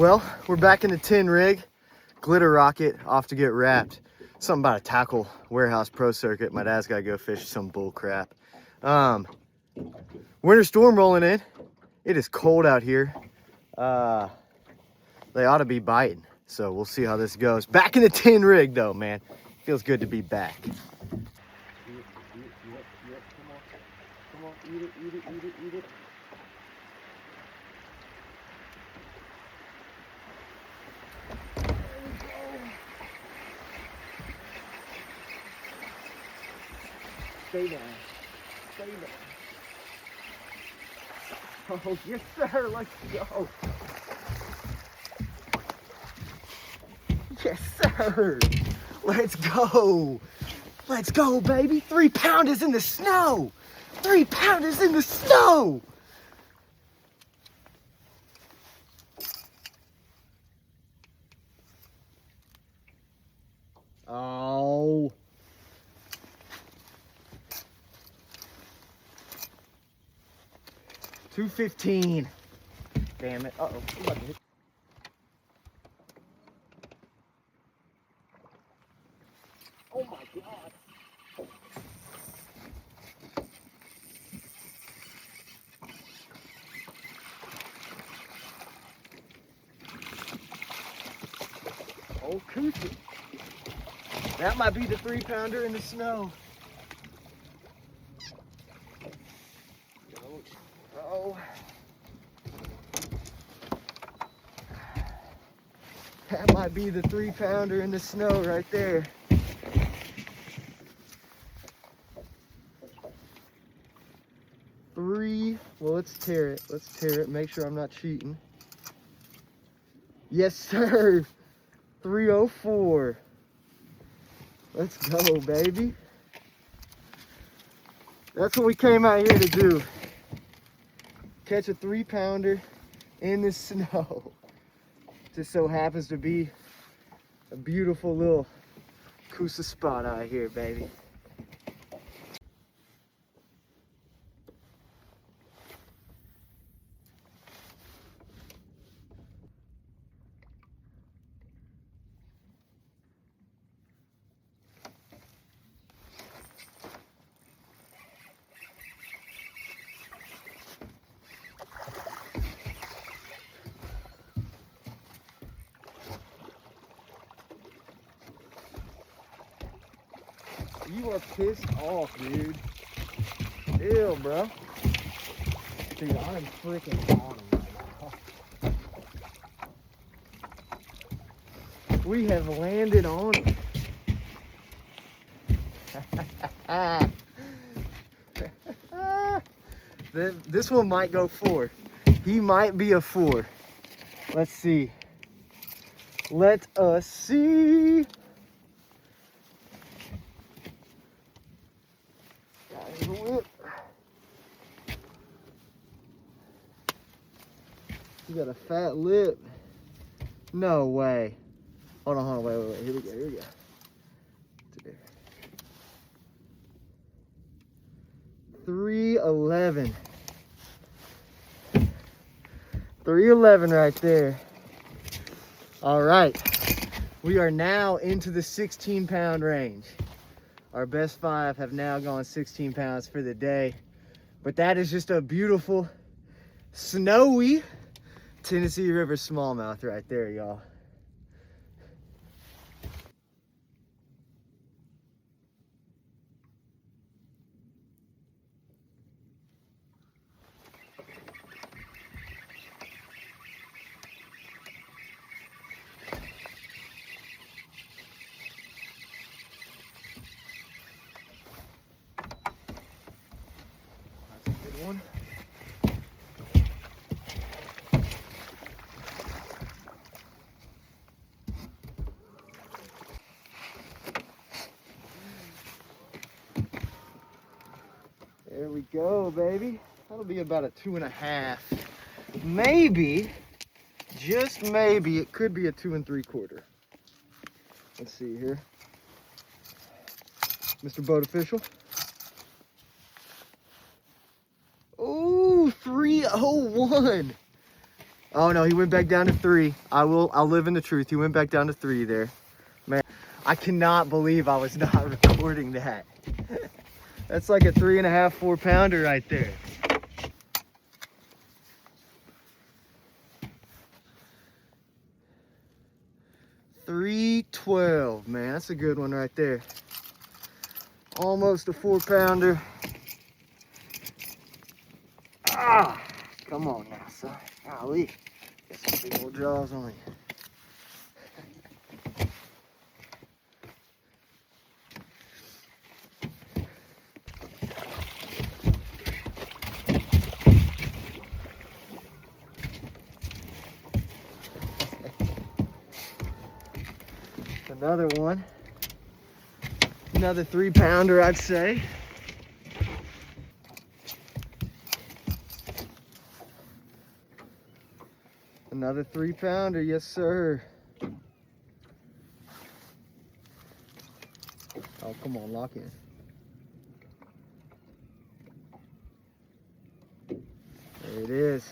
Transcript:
Well, we're back in the tin rig. Glitter rocket off to get wrapped. Something about a tackle warehouse pro circuit. My dad's got to go fish some bull crap. Winter storm rolling in. It is cold out here. They ought to be biting. So we'll see how this goes. Back in the tin rig though, man. Feels good to be back. Come on, eat it. Stay down. Oh, yes, sir. Let's go. Yes, sir. Let's go. Let's go, baby. 3 pounders in the snow. 3 pounders in the snow. Oh. $2.15. Damn it. Uh-oh. Oh my God. Oh, Koozie. That might be the 3 pounder in the snow. Oh. That might be the 3 pounder in the snow right there. Well, let's tear it. Make sure I'm not cheating. Yes, sir. 304. Let's go, baby. That's what we came out here to do. Catch a 3 pounder in the snow. Just so happens to be a beautiful little Coosa spot out here, baby. You are pissed off, dude. Ew, bro. Dude, I'm freaking on him right now. We have landed on him. This one might go 4. He might be a 4. Let's see. Let us see. You got a fat lip. No way. Hold on, wait. Here we go. There. 311. 311 right there. All right. We are now into the 16-pound range. Our best 5 have now gone 16 pounds for the day. But that is just a beautiful, snowy Tennessee River smallmouth right there, y'all. That's a good one. There we go, baby. That'll be about a 2.5. Maybe, just maybe, it could be a 2 3/4. Let's see here. Mr. Boat Official. Oh, 301. Oh no, he went back down to 3. I'll live in the truth. He went back down to 3 there. Man, I cannot believe I was not recording that. That's like a 3.5, 4 pounder right there. $3.12, man, that's a good one right there. Almost a 4 pounder. Ah, come on now, son. Golly, get some big old jaws on you. Another one. Another 3 pounder, I'd say. Another 3 pounder, yes sir. Oh, come on, lock in. There it is.